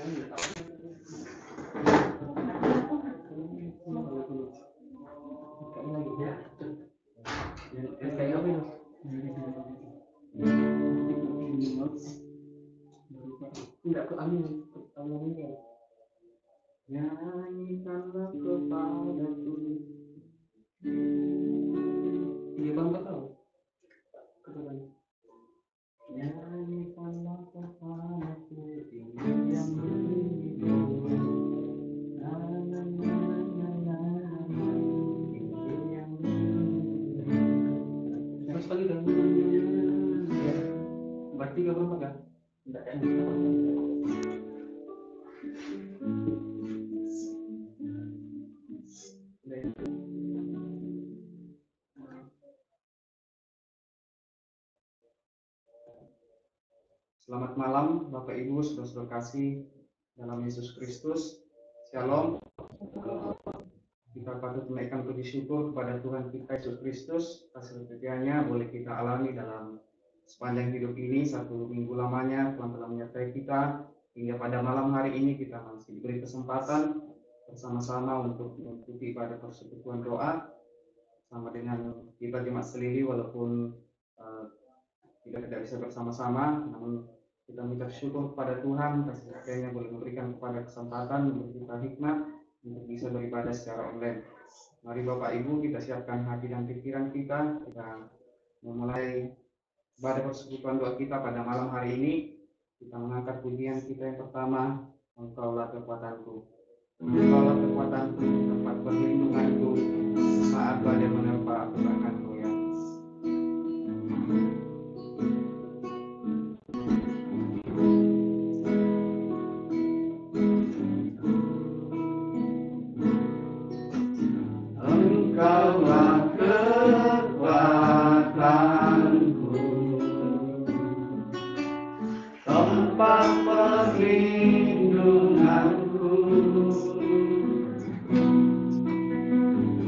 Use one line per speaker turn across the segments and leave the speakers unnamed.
Tidak ke angin, nyanyikanlah kepadaku. Iya bang, tahu. Nyanyikanlah kepadaku, ini yang berhidup. Terus kali kan? Berarti gak berapa kan? Tidak kan? Selamat malam Bapak Ibu, saudara-saudara kasih dalam Yesus Kristus. Shalom. Kita patut menaikkan puji syukur kepada Tuhan kita Yesus Kristus atas setianya boleh kita alami dalam sepanjang hidup ini. Satu minggu lamanya Tuhan telah menyertai kita hingga pada malam hari ini kita masih diberi kesempatan bersama-sama untuk mengikuti ibadah persekutuan doa sama dengan kita jemaat Selili, walaupun kita tidak bisa bersama-sama, namun kita mengucap syukur kepada Tuhan kasih setianya boleh memberikan kepada kesempatan memberi kita hikmat untuk bisa beribadah secara online. Mari Bapak Ibu kita siapkan hati dan pikiran kita memulai ibadah persekutuan doa kita pada malam hari ini. Kita mengangkat pujian kita yang pertama, Engkaulah kekuatanku. Engkaulah kekuatanku, tempat perlindunganku, saat badai menerpa aku takkan goyah. Engkaulah kekuatanku, tempat perlindunganku,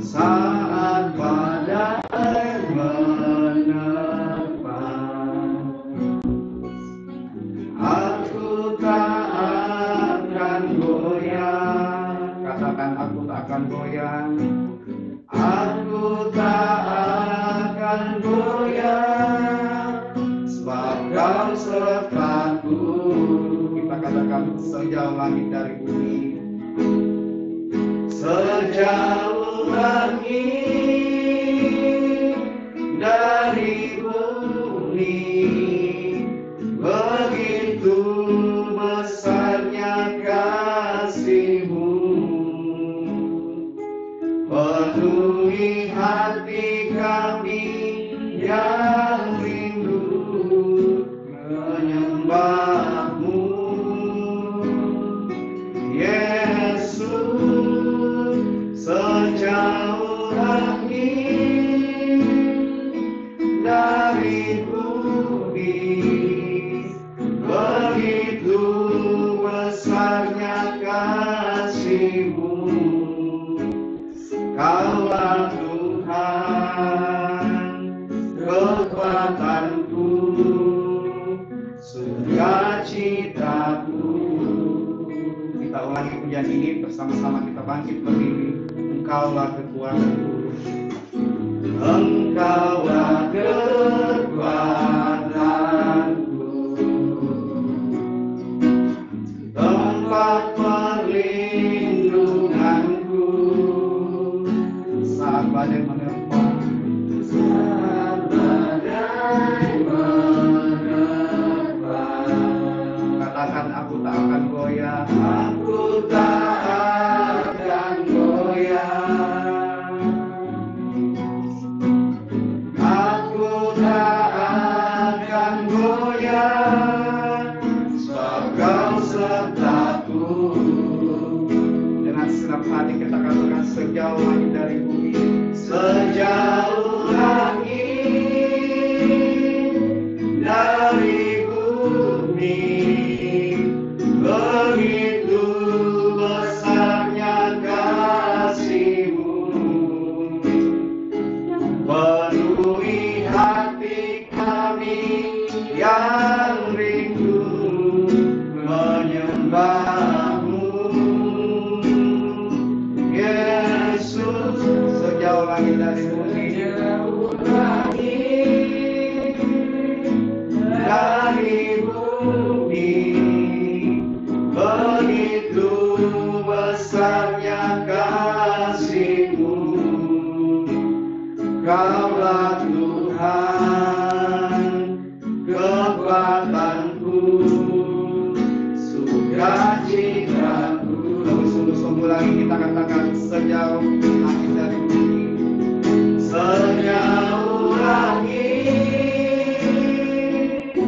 saat badai menerpa aku tak akan goyah. Katakan aku tak akan goyah. Aku tak akan goyah, sebab Kau sertaku. Kita katakan sejauh langit dari bumi, sejauh langit dari bumi, begitu besarnya kasih-Mu. Penuhi hati kami yang rindu menyembah-Mu, Yesus. Sejauh langit dari bumi, begitu besarnya kasih-Mu. Kaulah Tuhan, kekuatanku, sukacitaku. Kita ulangi pujian ini bersama-sama, kita bangkit berdiri. Engkaulah kekuatanku, Engkaulah kekuatanku, tempat perlindunganku, saat badai menerpa. Saat badai menerpa, katakan aku tak akan goyah. Aku tak akan goyah. Aku tak akan goyah, sebab Kau sertaku. Dengan senang hati kita katakan sejauh langit dari bumi, sejauh langit dari bumi, begitu besarnya kasih-Mu. Penuhi hati kami yang rindu menyembah Mari kita katakan sejauh langit dari bumi.
Sejauh langit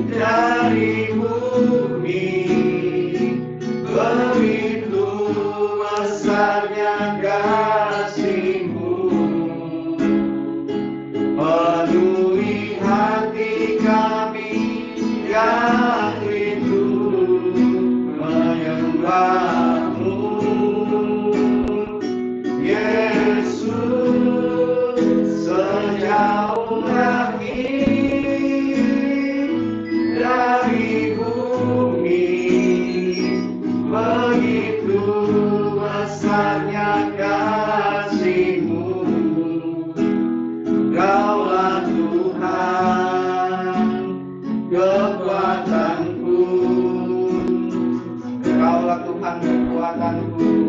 dari bumi, begitu besarnya kasih-Mu. Penuhi hati kami yang rindu menyembah-Mu, Yesus. Sejauh langit dari bumi, begitu besarnya kasih-Mu. Kaulah Tuhan, kekuatanku.
Kaulah Tuhan kekuatanku.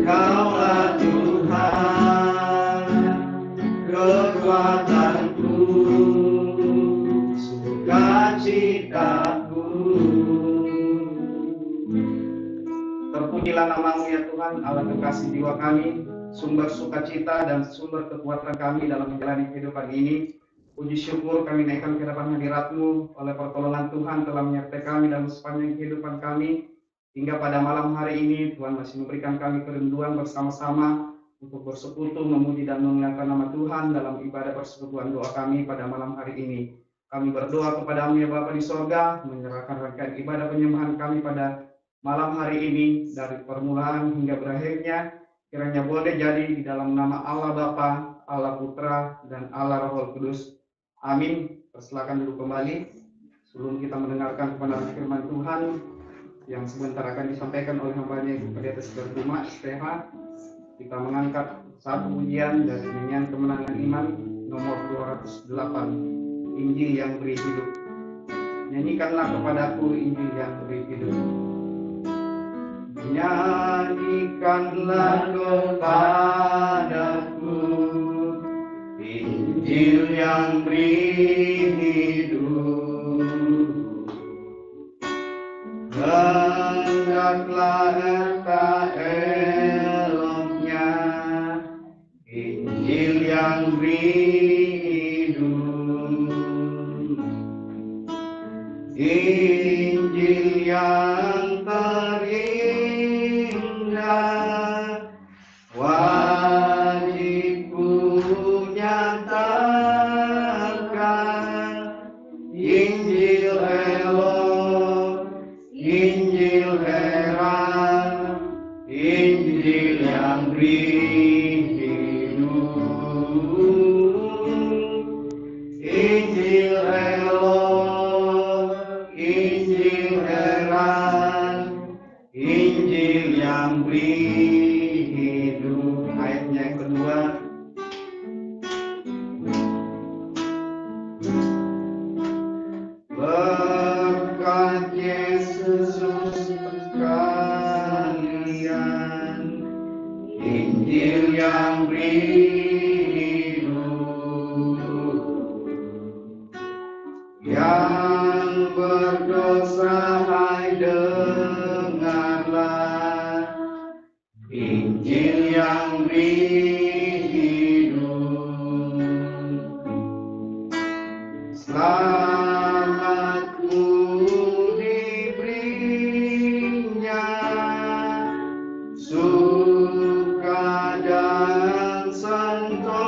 Kaulah Tuhan, kekuatanku, sukacitaku.
Terpujilah nama-Mu ya Tuhan, Allah kekasih jiwa kami, sumber sukacita dan sumber kekuatan kami dalam menjalani kehidupan ini. Puji syukur kami naikkan ke depan hadirat-Mu, oleh pertolongan Tuhan telah menyertai kami dalam sepanjang kehidupan kami. Hingga pada malam hari ini Tuhan masih memberikan kami kerinduan bersama-sama untuk bersekutu, memuji dan memuliakan nama Tuhan dalam ibadah persekutuan doa kami pada malam hari ini. Kami berdoa kepada-Mu ya Bapa di sorga, menyerahkan rangkaian ibadah penyembahan kami pada malam hari ini dari permulaan hingga berakhirnya. Kiranya boleh jadi di dalam nama Allah Bapa, Allah Putra, dan Allah Roh Kudus. Amin. Persilakan duduk kembali sebelum kita mendengarkan kebenaran firman Tuhan yang sebentar akan disampaikan oleh hamba-Nya Pendeta Segeruma Stefa. Kita mengangkat satu pujian dari nyanyian kemenangan iman nomor 208, Injil yang beri hidup. Nyanyikanlah kepadaku Injil yang beri hidup.
Nyanyikanlah kepadaku Injil yang beri hidup. Hendaklah entah eloknya Injil yang beri hidup, Injil yang terindah, wajib ku nyatakan. Injil elok, Injil heran, Injil yang beri hidup. Injil elok, Injil heran, Injil yang beri hidup.
Ayatnya yang kedua.
Berkat Yesus sekalian, Injil yang beri hidup. Yang berdosa hai dengarlah, Injil yang beri hidup. Selamatku diberinya, suka dan sentosa.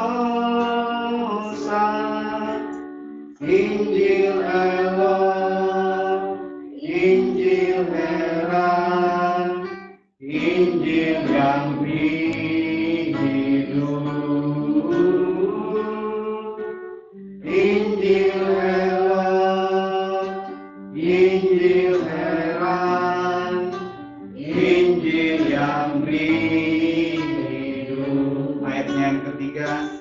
Injil elok, Injil heran, Injil yang beri hidup. Injil elok, Injil heran, Injil yang beri hidup.
Ayatnya yang ketiga.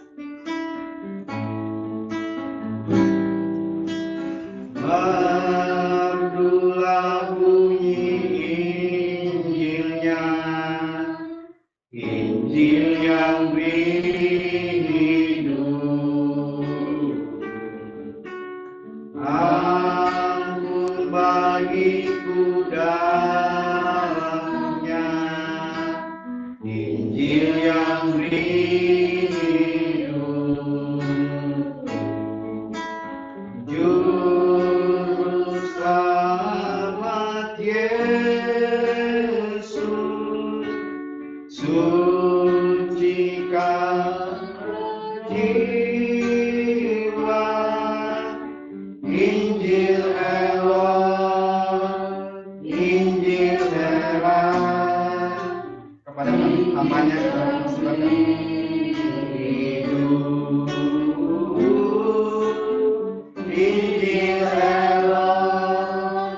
Merdulah bunyi Injilnya, Injil yang beri hidup. Ampun bagi bagiku dalamnya. Injil yang hidup, Juru Selamat Yesus, sucikan jiwa. Injil Elok, Injil terang,
Kepada hambanya kita persembahkan.
hidup. Injil Elok,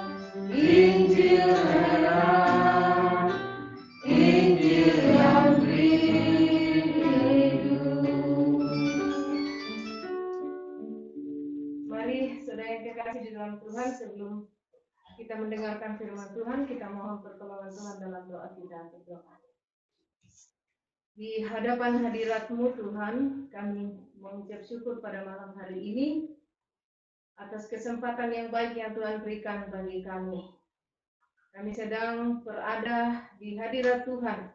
Injil terang, Injil yang hidup.
Mari saudara yang kekasih di dalam Tuhan, sebelum kita mendengarkan firman Tuhan, kita mohon pertolongan Tuhan dalam doa kita. Berdoa. Di hadapan hadirat-Mu Tuhan, kami mengucap syukur pada malam hari ini atas kesempatan yang baik yang Tuhan berikan bagi kami. Kami sedang berada di hadirat Tuhan.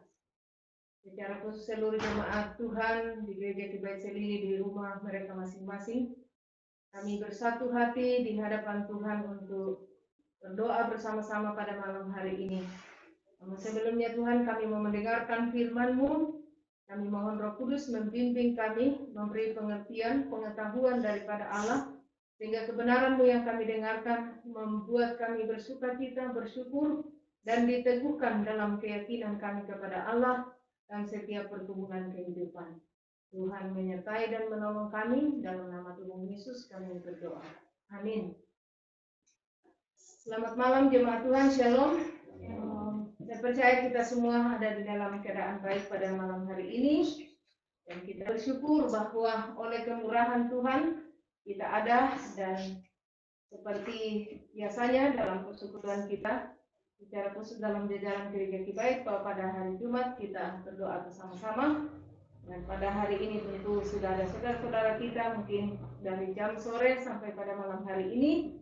Secara khusus seluruh jemaat Tuhan di Gereja Kibait Selili di rumah mereka masing-masing. Kami bersatu hati di hadapan Tuhan untuk berdoa bersama-sama pada malam hari ini. Namun sebelumnya Tuhan, kami mau mendengarkan firman-Mu. Kami mohon Roh Kudus membimbing kami, memberi pengertian, pengetahuan daripada Allah, sehingga kebenaran-Mu yang kami dengarkan membuat kami bersukacita, bersyukur, dan diteguhkan dalam keyakinan kami kepada Allah dan setiap pertumbuhan kehidupan. Tuhan menyertai dan menolong kami, dalam nama Tuhan Yesus kami berdoa. Amin. Selamat malam jemaat Tuhan, Shalom. Saya percaya kita semua ada di dalam keadaan baik pada malam hari ini. Dan kita bersyukur bahwa oleh kemurahan Tuhan kita ada, dan seperti biasanya dalam persekutuan kita, secara khusus dalam jajaran Gereja Kibait, bahwa pada hari Jumat kita berdoa bersama-sama. Dan pada hari ini tentu sudah ada saudara-saudara kita mungkin dari jam sore sampai pada malam hari ini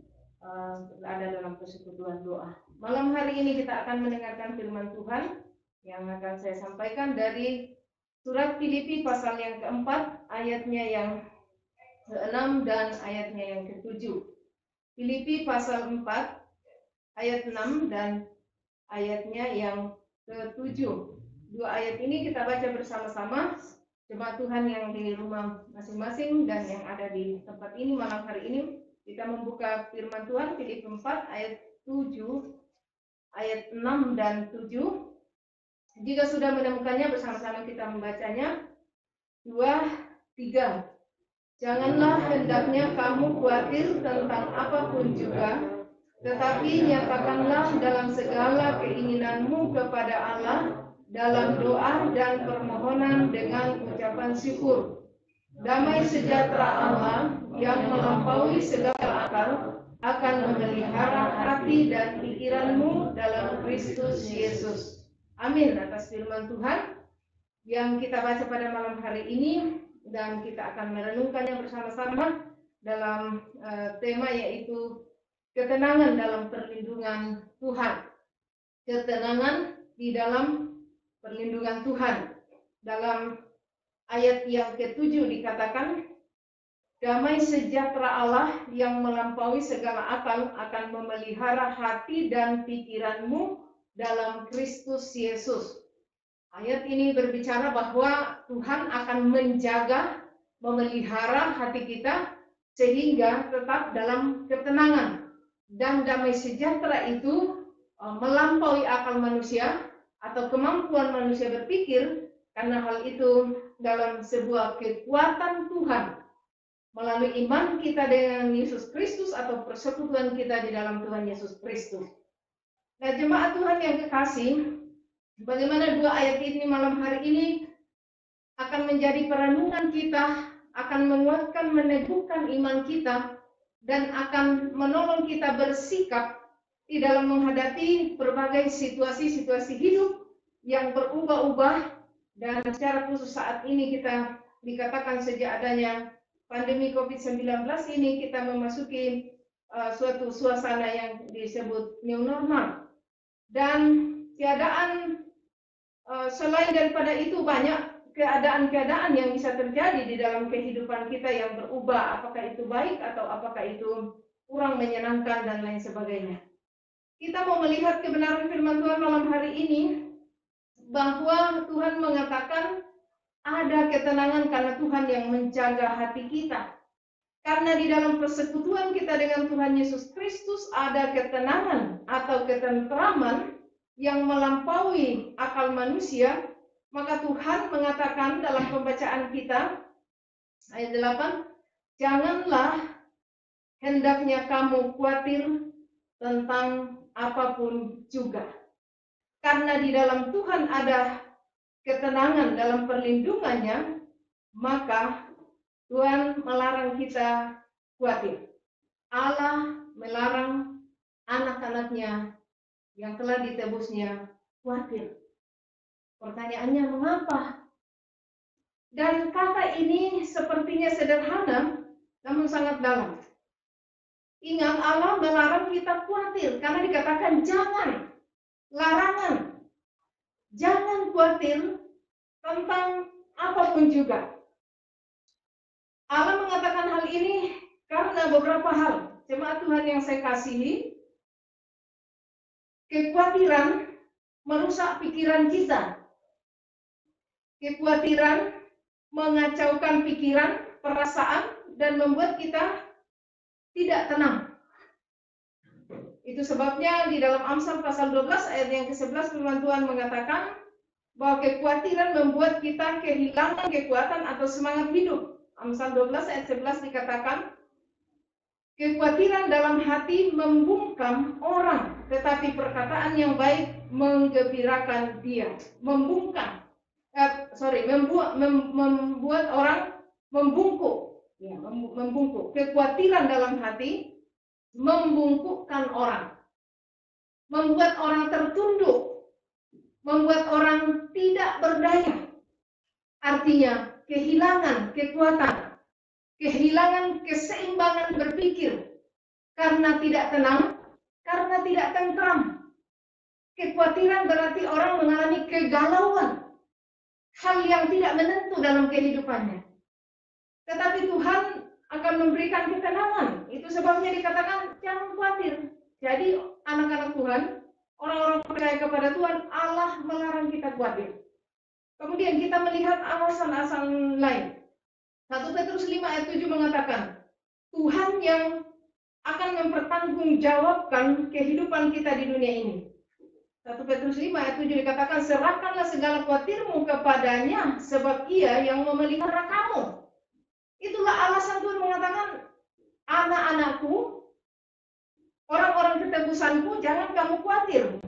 ada dalam persekutuan doa. Malam hari ini kita akan mendengarkan firman Tuhan yang akan saya sampaikan dari surat Filipi pasal yang keempat, ayatnya yang ke-6 dan ayatnya yang ke-7. Filipi pasal 4 ayat 6 dan ayatnya yang ke-7. Dua ayat ini kita baca bersama-sama, jemaat Tuhan yang di rumah masing-masing dan yang ada di tempat ini malam hari ini. Kita membuka firman Tuhan Filipi 4 ayat 7, ayat 6 dan 7. Jika sudah menemukannya, bersama-sama kita membacanya. 2, 3. Janganlah hendaknya kamu khawatir tentang apapun juga, tetapi nyatakanlah dalam segala keinginanmu kepada Allah dalam doa dan permohonan dengan ucapan syukur. Damai sejahtera Allah yang melampaui segala akal akan memelihara hati dan pikiranmu dalam Kristus Yesus. Amin. Atas firman Tuhan yang kita baca pada malam hari ini, dan kita akan merenungkannya bersama-sama dalam tema yaitu ketenangan dalam perlindungan Tuhan. Ketenangan di dalam perlindungan Tuhan. Dalam ayat yang ke-7 dikatakan, damai sejahtera Allah yang melampaui segala akal akan memelihara hati dan pikiranmu dalam Kristus Yesus. Ayat ini berbicara bahwa Tuhan akan menjaga, memelihara hati kita sehingga tetap dalam ketenangan. Dan damai sejahtera itu melampaui akal manusia atau kemampuan manusia berpikir, karena hal itu dalam sebuah kekuatan Tuhan melalui iman kita dengan Yesus Kristus atau persekutuan kita di dalam Tuhan Yesus Kristus. Nah, jemaat Tuhan yang kekasih, bagaimana dua ayat ini malam hari ini akan menjadi perenungan kita, akan menguatkan, meneguhkan iman kita, dan akan menolong kita bersikap di dalam menghadapi berbagai situasi-situasi hidup yang berubah-ubah. Dan secara khusus saat ini kita dikatakan sejak adanya pandemi COVID-19 ini kita memasuki suatu suasana yang disebut new normal. Dan keadaan selain daripada itu banyak keadaan-keadaan yang bisa terjadi di dalam kehidupan kita yang berubah, apakah itu baik atau apakah itu kurang menyenangkan dan lain sebagainya. Kita mau melihat kebenaran firman Tuhan malam hari ini, bahwa Tuhan mengatakan ada ketenangan karena Tuhan yang menjaga hati kita. Karena di dalam persekutuan kita dengan Tuhan Yesus Kristus ada ketenangan atau ketentraman yang melampaui akal manusia. Maka Tuhan mengatakan dalam pembacaan kita ayat 8, janganlah hendaknya kamu khawatir tentang apapun juga. Karena di dalam Tuhan ada ketenangan dalam perlindungannya, maka Tuhan melarang kita khawatir. Allah melarang anak-anaknya yang telah ditebusnya khawatir. Pertanyaannya mengapa? Dan kata ini sepertinya sederhana, namun sangat dalam. Ingat, Allah melarang kita khawatir karena dikatakan jangan, larangan. Jangan khawatir tentang apapun juga. Allah mengatakan hal ini karena beberapa hal. Jemaat Tuhan yang saya kasihi, kekhawatiran merusak pikiran kita. Kekhawatiran mengacaukan pikiran, perasaan, dan membuat kita tidak tenang. Itu sebabnya di dalam Amsal pasal 12 ayat yang ke-11 firman Tuhan mengatakan bahwa kekhawatiran membuat kita kehilangan kekuatan atau semangat hidup. Amsal 12 ayat 11 dikatakan, kekhawatiran dalam hati membungkam orang, tetapi perkataan yang baik menggembirakan dia. Membuat orang membungkuk. Ya, membungkuk. Kekhawatiran dalam hati membungkukkan orang, membuat orang tertunduk, membuat orang tidak berdaya. Artinya kehilangan kekuatan, kehilangan keseimbangan berpikir karena tidak tenang, karena tidak tentram. Kekhawatiran berarti orang mengalami kegalauan, hal yang tidak menentu dalam kehidupannya. Tetapi Tuhan akan memberikan ketenangan. Itu sebabnya dikatakan jangan khawatir. Jadi anak-anak Tuhan, orang-orang percaya kepada Tuhan, Allah melarang kita khawatir. Kemudian kita melihat alasan-alasan lain. 1 Petrus 5 ayat 7 mengatakan, Tuhan yang akan mempertanggungjawabkan kehidupan kita di dunia ini. 1 Petrus 5 ayat 7 dikatakan, serahkanlah segala khawatirmu kepadanya, sebab ia yang memelihara kamu. Itulah alasan Tuhan mengatakan, anak-anakku, orang-orang ketebusanku, jangan kamu khawatir.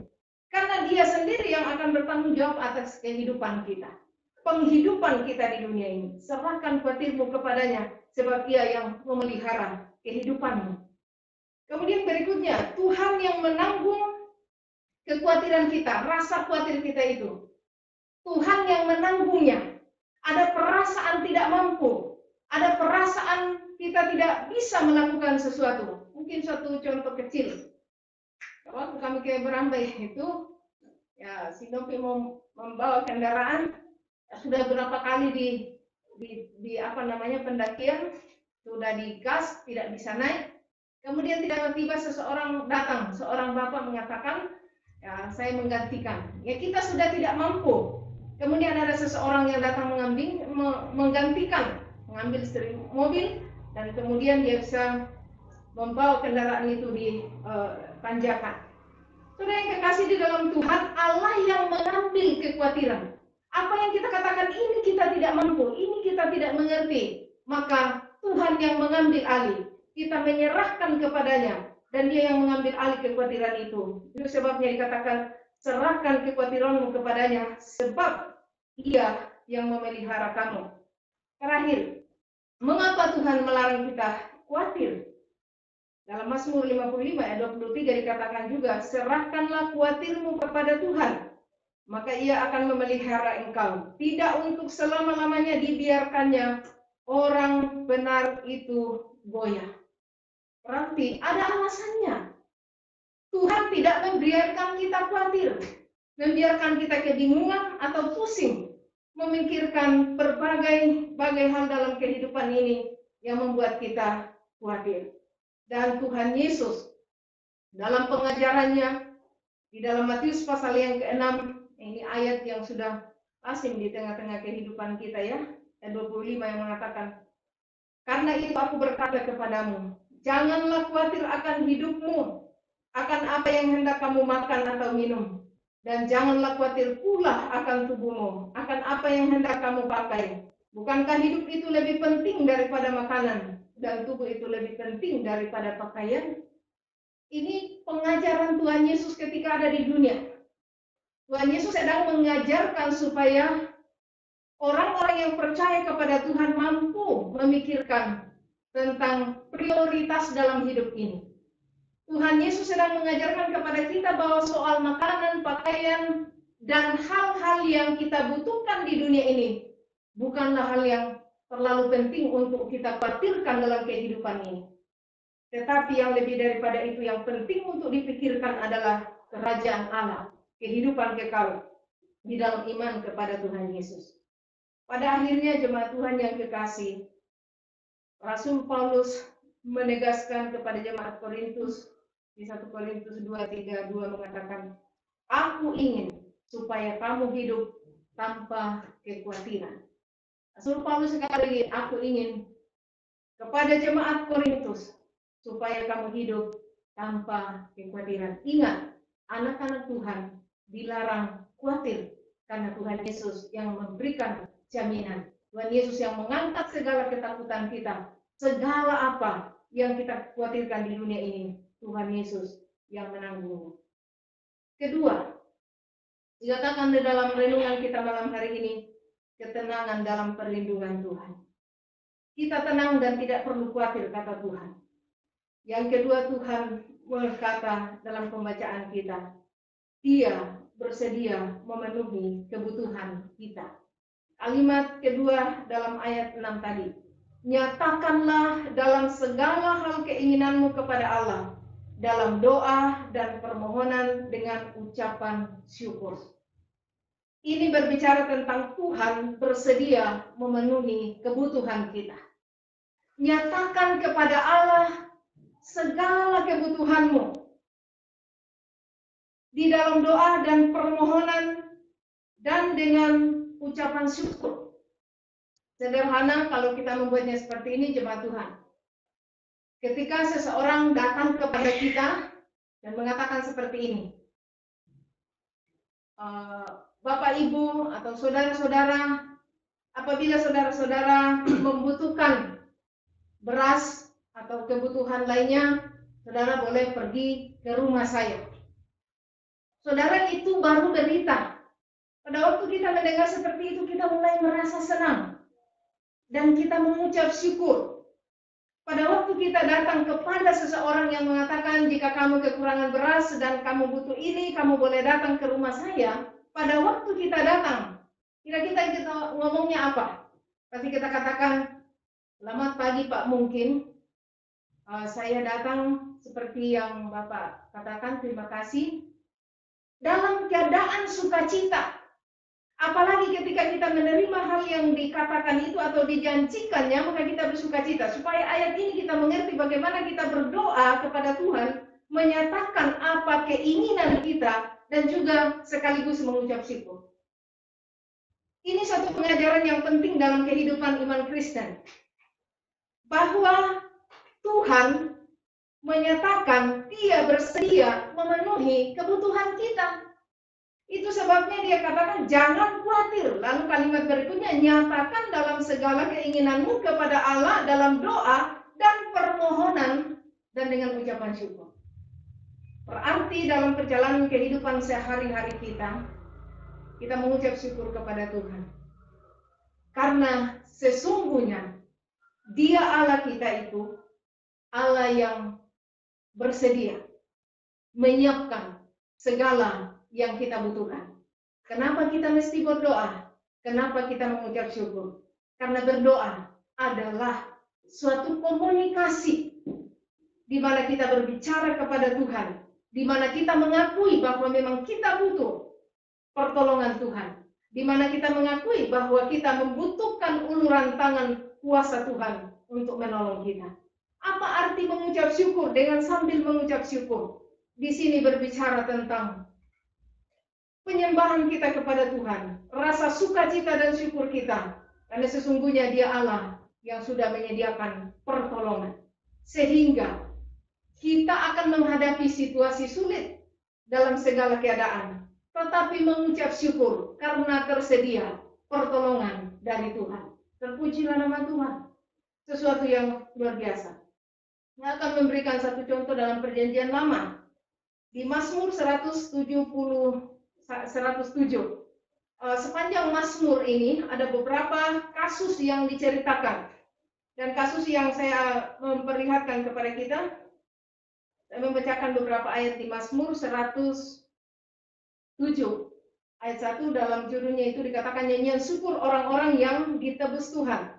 Karena dia sendiri yang akan bertanggung jawab atas kehidupan kita. Penghidupan kita di dunia ini. Serahkan khawatirmu kepadanya, sebab ia yang memelihara kehidupanmu. Kemudian berikutnya, Tuhan yang menanggung kekhawatiran kita, rasa khawatir kita itu. Tuhan yang menanggungnya. Ada perasaan tidak mampu. Ada perasaan kita tidak bisa melakukan sesuatu. Mungkin suatu contoh kecil. Waktu kami ke Berambai itu, ya si Nopi mau membawa kendaraan, ya, sudah berapa kali di pendakian, sudah digas, tidak bisa naik. Kemudian tiba-tiba seseorang datang, seorang bapak mengatakan, ya saya menggantikan. Ya kita sudah tidak mampu. Kemudian ada seseorang yang datang menggantikan. Mengambil setir mobil dan kemudian dia bisa membawa kendaraan itu ditanjakan. Saudara yang kekasih di dalam Tuhan, Allah yang mengambil kekhawatiran. Apa yang kita katakan ini kita tidak mampu, ini kita tidak mengerti, maka Tuhan yang mengambil alih. Kita menyerahkan kepadanya dan dia yang mengambil alih kekhawatiran itu. Itu sebabnya dikatakan serahkan kekhawatiranmu kepadanya, sebab ia yang memelihara kamu. Terakhir, mengapa Tuhan melarang kita khawatir? Dalam Mazmur 55 ayat 23 dikatakan juga, serahkanlah khawatirmu kepada Tuhan, maka ia akan memelihara engkau. Tidak untuk selama-lamanya dibiarkannya orang benar itu goyah. Berarti ada alasannya. Tuhan tidak membiarkan kita khawatir, membiarkan kita kebingungan atau pusing, memikirkan berbagai hal dalam kehidupan ini yang membuat kita khawatir. Dan Tuhan Yesus dalam pengajarannya di dalam Matius pasal yang ke-6, ini ayat yang sudah asing di tengah-tengah kehidupan kita ya, ayat 25 yang mengatakan, karena itu aku berkata kepadamu, janganlah khawatir akan hidupmu, akan apa yang hendak kamu makan atau minum. Dan janganlah khawatir pula akan tubuhmu, akan apa yang hendak kamu pakai. Bukankah hidup itu lebih penting daripada makanan, dan tubuh itu lebih penting daripada pakaian? Ini pengajaran Tuhan Yesus ketika ada di dunia. Tuhan Yesus sedang mengajarkan supaya orang-orang yang percaya kepada Tuhan mampu memikirkan tentang prioritas dalam hidup ini. Tuhan Yesus sedang mengajarkan kepada kita bahwa soal makanan, pakaian, dan hal-hal yang kita butuhkan di dunia ini bukanlah hal yang terlalu penting untuk kita khawatirkan dalam kehidupan ini. Tetapi yang lebih daripada itu yang penting untuk dipikirkan adalah kerajaan Allah, kehidupan kekal di dalam iman kepada Tuhan Yesus. Pada akhirnya jemaat Tuhan yang kekasih, Rasul Paulus menegaskan kepada jemaat Korintus di 1 Korintus 2:32 mengatakan, aku ingin supaya kamu hidup tanpa kekhawatiran. Rasul Paulus sekali lagi, aku ingin kepada jemaat Korintus supaya kamu hidup tanpa kekhawatiran. Ingat, anak-anak Tuhan dilarang khawatir karena Tuhan Yesus yang memberikan jaminan. Tuhan Yesus yang mengangkat segala ketakutan kita, segala apa yang kita khawatirkan di dunia ini, Tuhan Yesus yang menanggungnya. Kedua, dikatakan di dalam renungan kita malam hari ini, ketenangan dalam perlindungan Tuhan. Kita tenang dan tidak perlu khawatir, kata Tuhan. Yang kedua, Tuhan berkata dalam pembacaan kita, Dia bersedia memenuhi kebutuhan kita. Kalimat kedua dalam ayat 6 tadi, nyatakanlah dalam segala hal keinginanmu kepada Allah, dalam doa dan permohonan dengan ucapan syukur. Ini berbicara tentang Tuhan bersedia memenuhi kebutuhan kita. Nyatakan kepada Allah segala kebutuhanmu di dalam doa dan permohonan dan dengan ucapan syukur. Sederhana kalau kita membuatnya seperti ini, jemaat Tuhan. Ketika seseorang datang kepada kita dan mengatakan seperti ini, Bapak, Ibu, atau saudara-saudara, apabila saudara-saudara membutuhkan beras atau kebutuhan lainnya, saudara boleh pergi ke rumah saya. Saudara itu baru derita. Pada waktu kita mendengar seperti itu, kita mulai merasa senang. Dan kita mengucap syukur. Pada waktu kita datang kepada seseorang yang mengatakan, jika kamu kekurangan beras dan kamu butuh ini, kamu boleh datang ke rumah saya. Pada waktu kita datang, kira-kira kita ngomongnya apa? Pasti kita katakan, selamat pagi Pak, mungkin saya datang seperti yang Bapak katakan, terima kasih. Dalam keadaan sukacita. Apalagi ketika kita menerima hal yang dikatakan itu atau dijanjikannya, maka kita bersukacita. Supaya ayat ini kita mengerti bagaimana kita berdoa kepada Tuhan, menyatakan apa keinginan kita, dan juga sekaligus mengucap syukur. Ini satu pengajaran yang penting dalam kehidupan iman Kristen. Bahwa Tuhan menyatakan Dia bersedia memenuhi kebutuhan kita. Itu sebabnya Dia katakan jangan khawatir. Lalu kalimat berikutnya, nyatakan dalam segala keinginanmu kepada Allah dalam doa dan permohonan dan dengan ucapan syukur. Berarti dalam perjalanan kehidupan sehari-hari kita mengucap syukur kepada Tuhan. Karena sesungguhnya Dia Allah kita itu Allah yang bersedia menyiapkan segala yang kita butuhkan. Kenapa kita mesti berdoa? Kenapa kita mengucap syukur? Karena berdoa adalah suatu komunikasi di mana kita berbicara kepada Tuhan, di mana kita mengakui bahwa memang kita butuh pertolongan Tuhan, di mana kita mengakui bahwa kita membutuhkan uluran tangan kuasa Tuhan untuk menolong kita. Apa arti mengucap syukur dengan sambil mengucap syukur? Di sini berbicara tentang penyembahan kita kepada Tuhan, rasa sukacita dan syukur kita, karena sesungguhnya Dia Allah yang sudah menyediakan pertolongan, sehingga kita akan menghadapi situasi sulit dalam segala keadaan, tetapi mengucap syukur karena tersedia pertolongan dari Tuhan. Terpujilah nama Tuhan. Sesuatu yang luar biasa. Saya akan memberikan satu contoh dalam Perjanjian Lama. Di Mazmur 107. Sepanjang Mazmur ini ada beberapa kasus yang diceritakan. Dan kasus yang saya memperlihatkan kepada kita, saya membacakan beberapa ayat di Mazmur 107. Ayat 1 dalam judulnya itu dikatakan nyanyian syukur orang-orang yang ditebus Tuhan.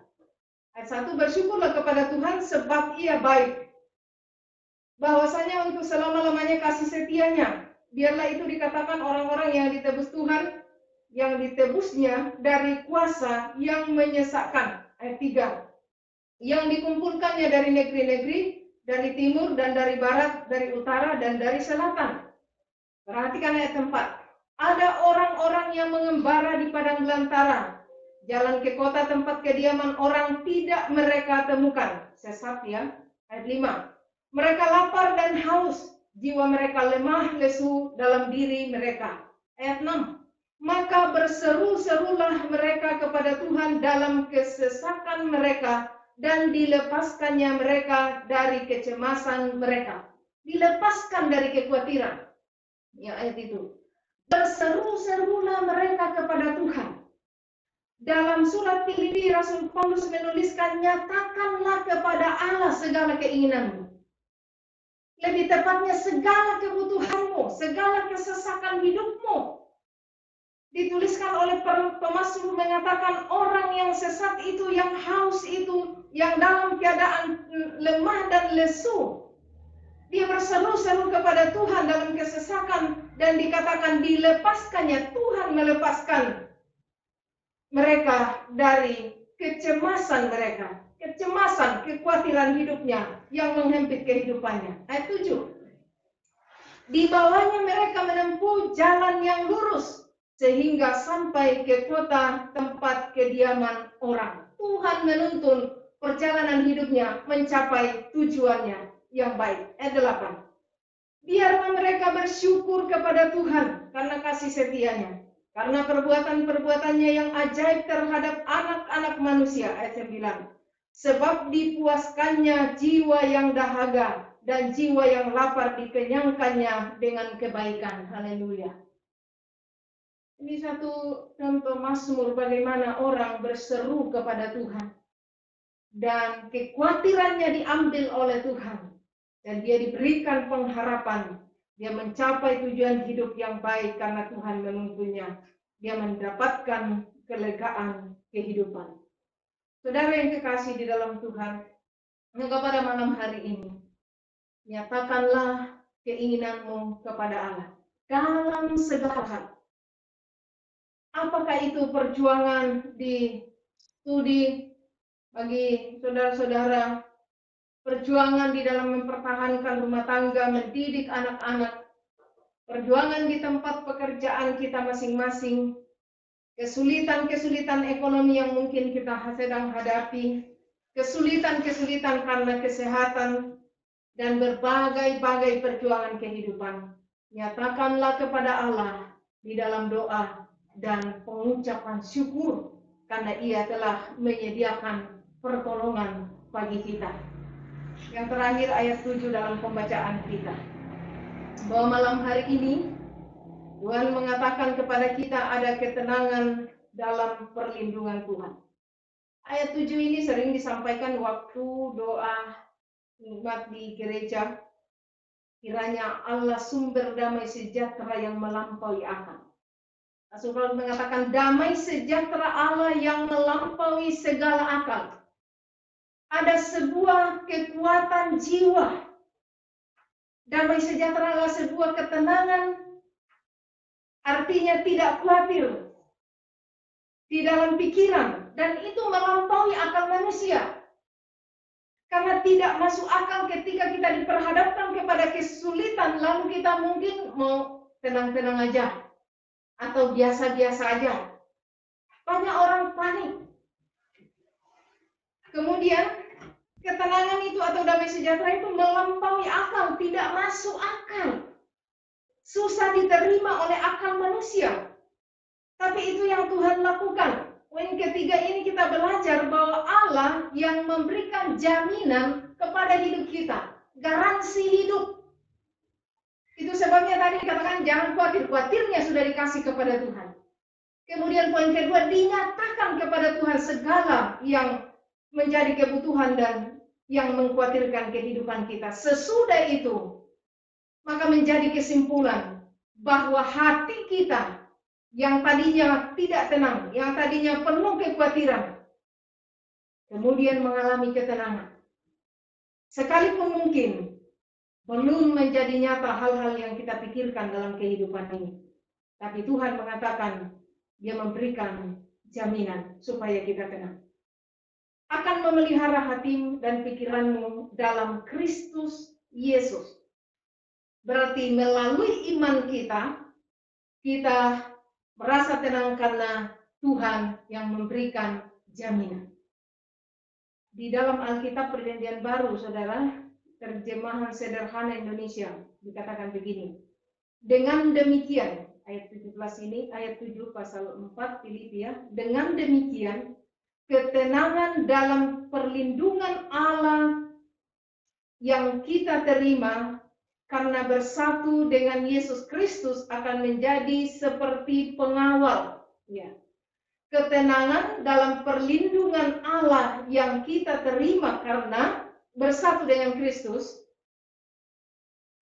Ayat 1, bersyukurlah kepada Tuhan sebab Ia baik. Bahwasanya untuk selama-lamanya kasih setianya. Biarlah itu dikatakan orang-orang yang ditebus Tuhan, yang ditebusnya dari kuasa yang menyesakkan. Ayat 3. Yang dikumpulkannya dari negeri-negeri, dari timur dan dari barat, dari utara dan dari selatan. Perhatikan ayat 4. Ada orang-orang yang mengembara di padang belantara. Jalan ke kota tempat kediaman orang tidak mereka temukan. Sesat ya. Ayat 5. Mereka lapar dan haus. Jiwa mereka lemah lesu dalam diri mereka. Ayat 6. Maka berseru-serulah mereka kepada Tuhan dalam kesesakan mereka, dan dilepaskannya mereka dari kecemasan mereka. Dilepaskan dari kekhawatiran. Ya, ayat itu. Berseru-serulah mereka kepada Tuhan. Dalam surat Filipi, Rasul Paulus menuliskan, nyatakanlah kepada Allah segala keinginanmu. Lebih tepatnya segala kebutuhanmu, segala kesesakan hidupmu. Dituliskan oleh pemazmur mengatakan orang yang sesat itu, yang haus itu, yang dalam keadaan lemah dan lesu, dia berseru-seru kepada Tuhan dalam kesesakan dan dikatakan dilepaskannya. Tuhan melepaskan mereka dari kecemasan mereka, kecemasan, kekhawatiran hidupnya yang menghempit kehidupannya. Ayat 7. Di bawahnya mereka menempuh jalan yang lurus sehingga sampai ke kota tempat kediaman orang. Tuhan menuntun perjalanan hidupnya mencapai tujuannya yang baik. Ayat 8. Biarlah mereka bersyukur kepada Tuhan karena kasih setianya, karena perbuatan-perbuatannya yang ajaib terhadap anak-anak manusia. Ayat 9. Sebab dipuaskannya jiwa yang dahaga dan jiwa yang lapar dikenyangkannya dengan kebaikan. Haleluya. Ini satu contoh Mazmur bagaimana orang berseru kepada Tuhan dan kekhawatirannya diambil oleh Tuhan dan dia diberikan pengharapan, dia mencapai tujuan hidup yang baik karena Tuhan menuntunnya, dia mendapatkan kelegaan kehidupan. Saudara yang kekasih di dalam Tuhan, maka pada malam hari ini nyatakanlah keinginanmu kepada Allah dalam segala hal. Apakah itu perjuangan di studi bagi saudara-saudara, perjuangan di dalam mempertahankan rumah tangga, mendidik anak-anak, perjuangan di tempat pekerjaan kita masing-masing, kesulitan-kesulitan ekonomi yang mungkin kita sedang hadapi, kesulitan-kesulitan karena kesehatan, dan berbagai-bagai perjuangan kehidupan. Nyatakanlah kepada Allah di dalam doa dan pengucapan syukur karena Ia telah menyediakan pertolongan bagi kita. Yang terakhir ayat 7 dalam pembacaan kita. Bahwa malam hari ini Tuhan mengatakan kepada kita ada ketenangan dalam perlindungan Tuhan. Ayat 7 ini sering disampaikan waktu doa umat di gereja. Kiranya Allah sumber damai sejahtera yang melampaui akal. Rasul Paulus mengatakan damai sejahtera Allah yang melampaui segala akal. Ada sebuah kekuatan jiwa Damai sejahtera adalah sebuah ketenangan, artinya tidak khawatir di dalam pikiran, dan itu melampaui akal manusia. Karena tidak masuk akal ketika kita diperhadapkan kepada kesulitan, lalu kita mungkin mau tenang-tenang aja, atau biasa-biasa aja. Banyak orang panik. Kemudian, ketenangan itu atau damai sejahtera itu melampaui akal, tidak masuk akal. Susah diterima oleh akal manusia. Tapi itu yang Tuhan lakukan. Poin ketiga ini kita belajar bahwa Allah yang memberikan jaminan kepada hidup kita. Garansi hidup. Itu sebabnya tadi dikatakan jangan khawatir. Khawatirnya sudah dikasih kepada Tuhan. Kemudian poin kedua, dinyatakan kepada Tuhan segala yang menjadi kebutuhan dan yang mengkhawatirkan kehidupan kita. Sesudah itu, maka menjadi kesimpulan bahwa hati kita yang tadinya tidak tenang, yang tadinya penuh kekhawatiran, kemudian mengalami ketenangan. Sekalipun mungkin belum menjadi nyata hal-hal yang kita pikirkan dalam kehidupan ini. Tapi Tuhan mengatakan, Dia memberikan jaminan supaya kita tenang. Akan memelihara hatimu dan pikiranmu dalam Kristus Yesus. Berarti melalui iman kita merasa tenang karena Tuhan yang memberikan jaminan. Di dalam Alkitab Perjanjian Baru, saudara, terjemahan sederhana Indonesia dikatakan begini. Dengan demikian, ayat 17 ini, ayat 7 pasal 4 Filipi ya. Dengan demikian, ketenangan dalam perlindungan Allah yang kita terima karena bersatu dengan Yesus Kristus akan menjadi seperti pengawal. Ya. Ketenangan dalam perlindungan Allah yang kita terima karena bersatu dengan Kristus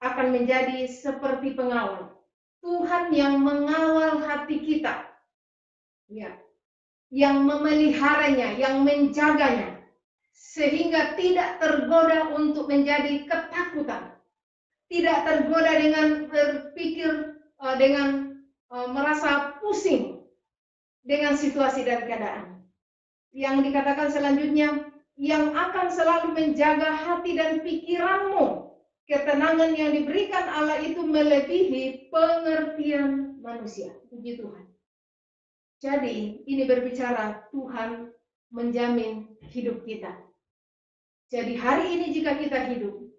akan menjadi seperti pengawal. Tuhan yang mengawal hati kita. Ya. Yang memeliharanya, yang menjaganya. Sehingga tidak tergoda untuk menjadi ketakutan. Tidak tergoda dengan berpikir, dengan merasa pusing dengan situasi dan keadaan. Yang dikatakan selanjutnya, yang akan selalu menjaga hati dan pikiranmu. Ketenangan yang diberikan Allah itu melebihi pengertian manusia. Puji Tuhan. Jadi ini berbicara Tuhan menjamin hidup kita. Jadi hari ini jika kita hidup,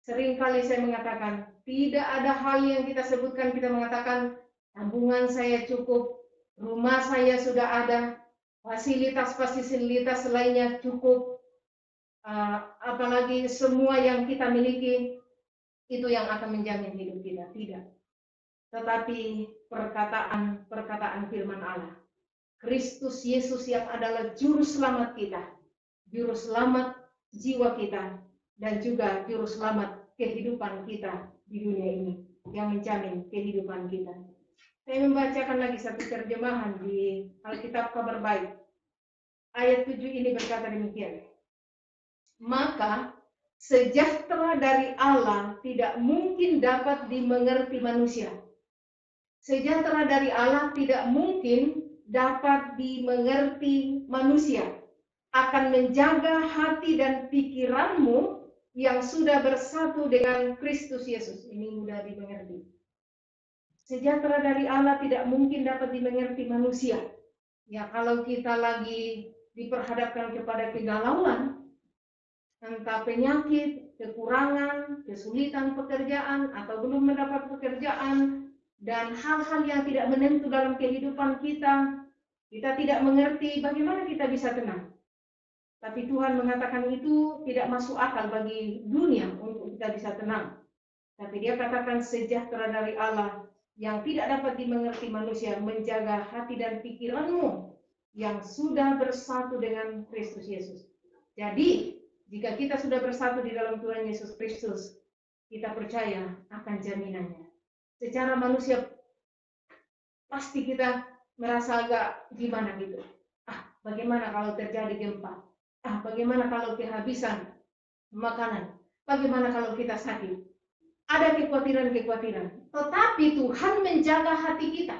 seringkali saya mengatakan, tidak ada hal yang kita sebutkan, kita mengatakan, tabungan saya cukup, rumah saya sudah ada, fasilitas lainnya cukup, apalagi semua yang kita miliki, itu yang akan menjamin hidup kita. Tidak. Tetapi perkataan firman Allah. Kristus Yesus yang adalah juru selamat kita, juru selamat jiwa kita, dan juga juru selamat kehidupan kita di dunia ini, yang menjamin kehidupan kita. Saya membacakan lagi satu terjemahan di Alkitab Kabar Baik. Ayat 7 ini berkata demikian. Maka sejahtera dari Allah tidak mungkin dapat dimengerti manusia. Sejahtera dari Allah tidak mungkin dapat dimengerti manusia. Akan menjaga hati dan pikiranmu yang sudah bersatu dengan Kristus Yesus. Ini mudah dimengerti. Sejahtera dari Allah tidak mungkin dapat dimengerti manusia. Ya, kalau kita lagi diperhadapkan kepada kegalauan, entah penyakit, kekurangan, kesulitan pekerjaan, atau belum mendapat pekerjaan, dan hal-hal yang tidak menentu dalam kehidupan kita tidak mengerti bagaimana kita bisa tenang. Tapi Tuhan mengatakan itu tidak masuk akal bagi dunia untuk kita bisa tenang. Tapi Dia katakan sejahtera dari Allah yang tidak dapat dimengerti manusia menjaga hati dan pikiranmu yang sudah bersatu dengan Kristus Yesus. Jadi, jika kita sudah bersatu di dalam Tuhan Yesus Kristus, kita percaya akan jaminannya. Secara manusia, pasti kita merasa agak gimana gitu. Bagaimana kalau terjadi gempa? Bagaimana kalau kehabisan makanan? Bagaimana kalau kita sakit? ada kekhawatiran-kekhawatiran. Tetapi Tuhan menjaga hati kita.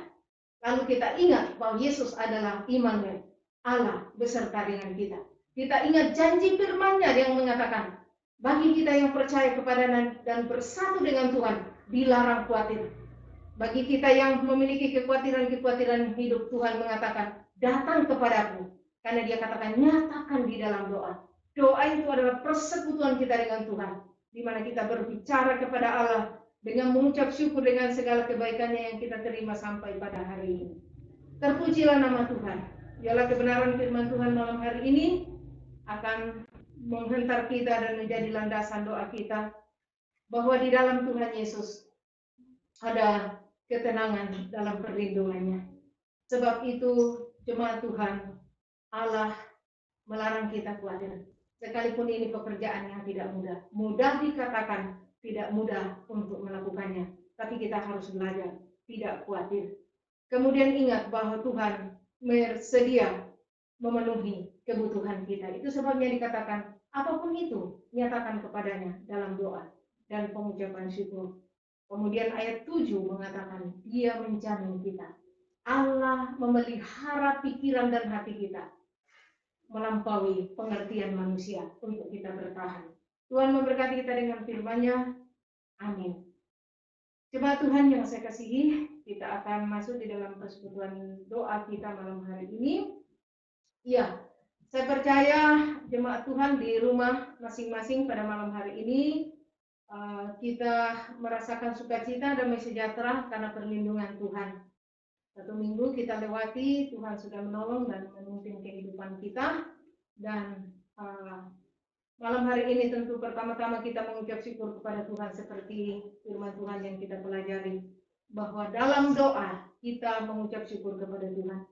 Lalu kita ingat bahwa Yesus adalah Immanuel, Allah beserta dengan kita. Kita ingat janji firman-Nya yang mengatakan, bagi kita yang percaya kepada dan bersatu dengan Tuhan, dilarang khawatir. Bagi kita yang memiliki kekhawatiran-kekhawatiran hidup, Tuhan mengatakan, datang kepadaku. Karena dia katakan, nyatakan di dalam doa. Doa itu adalah persekutuan kita dengan Tuhan. Di mana kita berbicara kepada Allah dengan mengucap syukur dengan segala kebaikannya yang kita terima sampai pada hari ini. Terpujilah nama Tuhan. Biarlah kebenaran firman Tuhan malam hari ini akan menghentar kita dan menjadi landasan doa kita. Bahwa di dalam Tuhan Yesus ada ketenangan dalam perlindungannya. Sebab itu jemaat Tuhan, Allah melarang kita khawatir. Sekalipun ini pekerjaan yang tidak mudah. Mudah dikatakan, tidak mudah untuk melakukannya. Tapi kita harus belajar, tidak khawatir. Kemudian ingat bahwa Tuhan bersedia memenuhi kebutuhan kita. Itu sebabnya dikatakan, apapun itu, nyatakan kepadanya dalam doa dan pengucapan syukur. Kemudian ayat 7 mengatakan, dia menjamin kita. Allah memelihara pikiran dan hati kita. Melampaui pengertian manusia untuk kita bertahan. Tuhan memberkati kita dengan firman-Nya. Amin. Jemaat Tuhan yang saya kasihi, kita akan masuk di dalam persekutuan doa kita malam hari ini. Ya, saya percaya jemaat Tuhan di rumah masing-masing pada malam hari ini kita merasakan sukacita dan damai sejahtera karena perlindungan Tuhan. Satu minggu kita lewati, Tuhan sudah menolong dan memimpin kehidupan kita. Dan malam hari ini tentu pertama-tama kita mengucap syukur kepada Tuhan seperti firman Tuhan yang kita pelajari. Bahwa dalam doa kita mengucap syukur kepada Tuhan.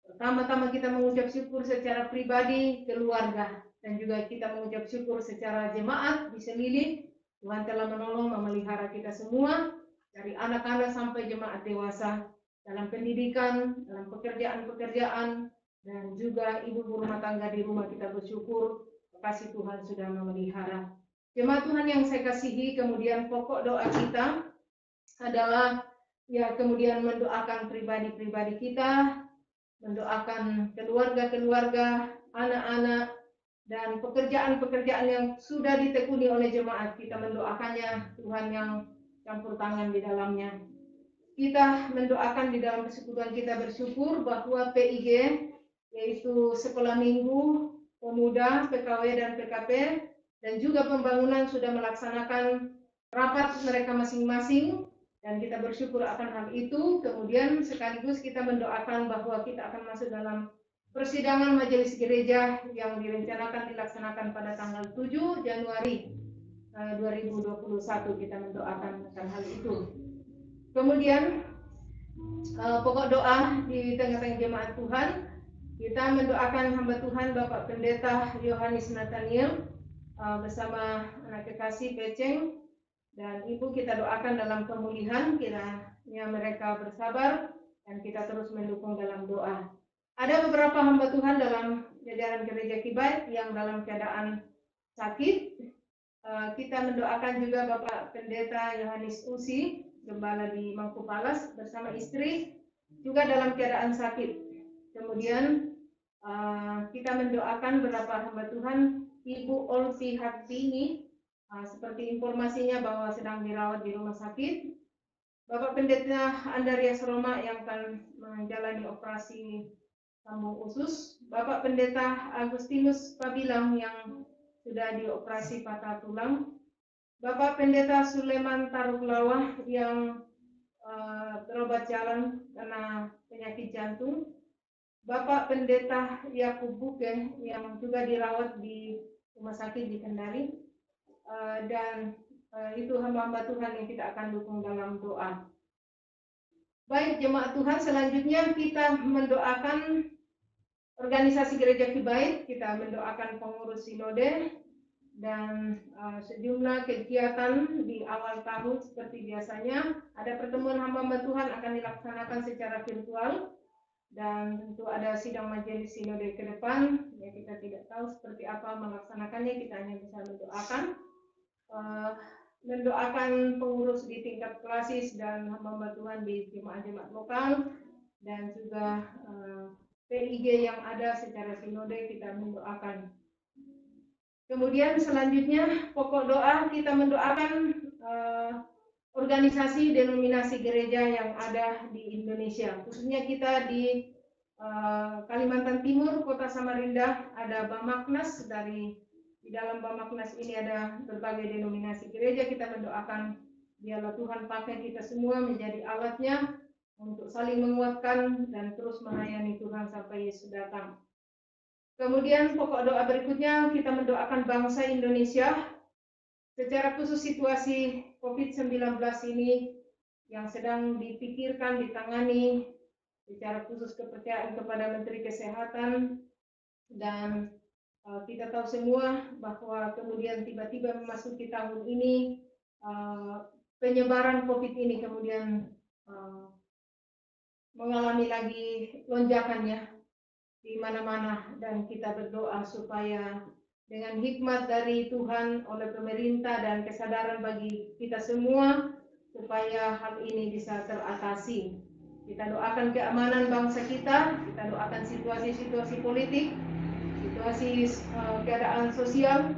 Pertama-tama kita mengucap syukur secara pribadi, keluarga. Dan juga kita mengucap syukur secara jemaat di Selilik. Tuhan telah menolong memelihara kita semua. Dari anak-anak sampai jemaat dewasa. Dalam pendidikan, dalam pekerjaan-pekerjaan, dan juga ibu rumah tangga di rumah kita bersyukur, kasih Tuhan sudah memelihara. Jemaat Tuhan yang saya kasihi, kemudian pokok doa kita adalah ya kemudian mendoakan pribadi-pribadi kita, mendoakan keluarga-keluarga, anak-anak, dan pekerjaan-pekerjaan yang sudah ditekuni oleh jemaat. Kita mendoakannya, Tuhan yang campur tangan di dalamnya. Kita mendoakan di dalam persekutuan kita bersyukur bahwa PIG, yaitu Sekolah Minggu, Pemuda, PKW, dan PKP, dan juga pembangunan sudah melaksanakan rapat mereka masing-masing, dan kita bersyukur akan hal itu. Kemudian sekaligus kita mendoakan bahwa kita akan masuk dalam persidangan majelis gereja yang direncanakan dilaksanakan pada tanggal 7 Januari 2021. Kita mendoakan akan hal itu. Kemudian pokok doa di tengah-tengah jemaat Tuhan, kita mendoakan hamba Tuhan Bapak Pendeta Yohanes Nathaniel bersama anak kekasih Peceng dan Ibu. Kita doakan dalam pemulihan, kiranya mereka bersabar dan kita terus mendukung dalam doa. Ada beberapa hamba Tuhan dalam jajaran gereja Kibait yang dalam keadaan sakit. Kita mendoakan juga Bapak Pendeta Yohanes Usi, gembala di Mangkupalas bersama istri juga dalam keadaan sakit. Kemudian kita mendoakan beberapa hamba Tuhan, Ibu Olvi Hartini, seperti informasinya bahwa sedang dirawat di rumah sakit. Bapak Pendeta Andarias Roma yang akan menjalani operasi sambung usus. Bapak Pendeta Agustinus Pabilang yang sudah dioperasi patah tulang. Bapak Pendeta Suleman Taruklawah yang berobat jalan karena penyakit jantung. Bapak Pendeta Yakub Buke yang juga dirawat di rumah sakit di Kendari. Dan itu hamba-hamba Tuhan yang kita akan dukung dalam doa. Baik jemaat Tuhan, selanjutnya kita mendoakan organisasi gereja Kibait. Kita mendoakan pengurus sinode dan sejumlah kegiatan di awal tahun seperti biasanya. Ada pertemuan hamba-hamba Tuhan akan dilaksanakan secara virtual dan tentu ada sidang majelis sinode ke depan. Ya, kita tidak tahu seperti apa melaksanakannya, kita hanya bisa mendoakan. mendoakan pengurus di tingkat klasis dan hamba Tuhan di jemaat-jemaat lokal dan juga PIG yang ada secara sinode kita mendoakan. Kemudian selanjutnya pokok doa kita mendoakan organisasi denominasi gereja yang ada di Indonesia, khususnya kita di Kalimantan Timur, Kota Samarinda ada Bamaknas. Di dalam Bamaknas ini ada berbagai denominasi gereja. Kita mendoakan biarlah Tuhan pakai kita semua menjadi alatnya untuk saling menguatkan dan terus melayani Tuhan sampai Yesus datang. Kemudian pokok doa berikutnya kita mendoakan bangsa Indonesia, secara khusus situasi COVID-19 ini yang sedang dipikirkan, ditangani, secara khusus kepercayaan kepada Menteri Kesehatan. Dan kita tahu semua bahwa kemudian tiba-tiba memasuki tahun ini penyebaran COVID ini kemudian mengalami lagi lonjakannya di mana-mana, dan kita berdoa supaya dengan hikmat dari Tuhan oleh pemerintah dan kesadaran bagi kita semua supaya hal ini bisa teratasi. Kita doakan keamanan bangsa kita doakan situasi-situasi politik, situasi keadaan sosial,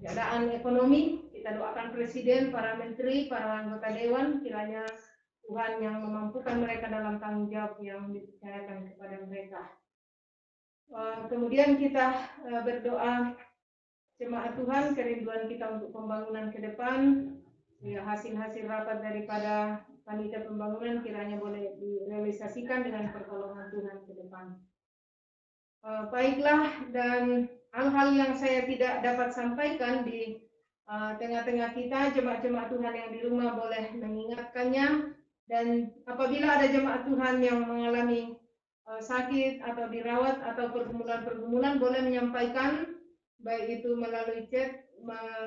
keadaan ekonomi. Kita doakan presiden, para menteri, para anggota dewan, kiranya Tuhan yang memampukan mereka dalam tanggung jawab yang dipercayakan kepada mereka. Kemudian kita berdoa jemaat Tuhan, kerinduan kita untuk pembangunan ke depan, ya, hasil-hasil rapat daripada panitia pembangunan kiranya boleh direalisasikan dengan pertolongan Tuhan ke depan. Baiklah, dan hal-hal yang saya tidak dapat sampaikan di tengah-tengah kita, jemaat-jemaat Tuhan yang di rumah boleh mengingatkannya, dan apabila ada jemaat Tuhan yang mengalami sakit atau dirawat atau pergumulan-pergumulan boleh menyampaikan, baik itu melalui chat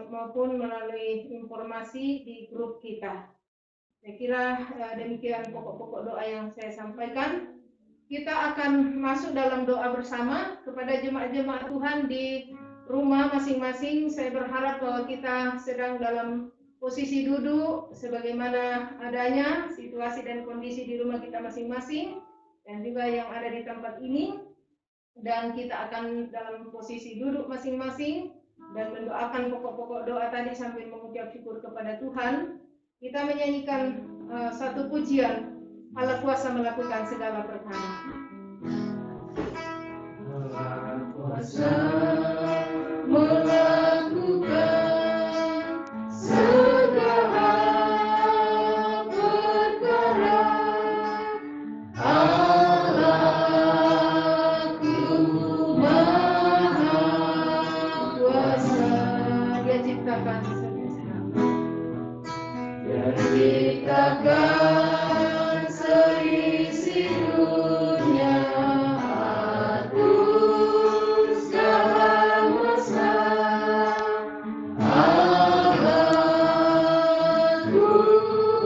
maupun melalui informasi di grup kita. Saya kira demikian pokok-pokok doa yang saya sampaikan. Kita akan masuk dalam doa bersama kepada jemaat-jemaat Tuhan di rumah masing-masing. Saya berharap bahwa kita sedang dalam posisi duduk sebagaimana adanya situasi dan kondisi di rumah kita masing-masing dan juga yang ada di tempat ini, dan kita akan dalam posisi duduk masing-masing dan mendoakan pokok-pokok doa tadi sambil mengucap syukur kepada Tuhan. Kita menyanyikan satu pujian, Allah kuasa melakukan segala perkara.
Allah kuasa melakukan segala perkara. Allahku Maha Kuasa.
Dia ciptakan
seisi dunia, atur segala masa. Allahku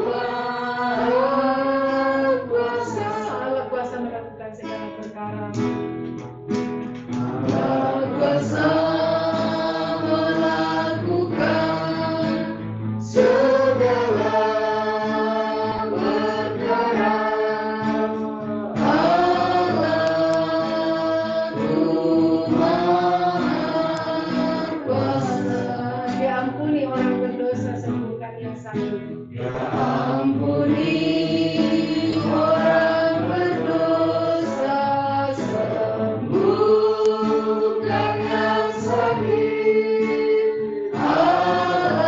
Maha Kuasa.
Allah kuasa melakukan segala perkara.
Allah kuasa melakukan segala perkara. Allahku Maha Kuasa.
Diampuni orang berdosa, sembuhkan yang sakit.
Ya ampuni orang berdosa, sembuhkan yang sakit.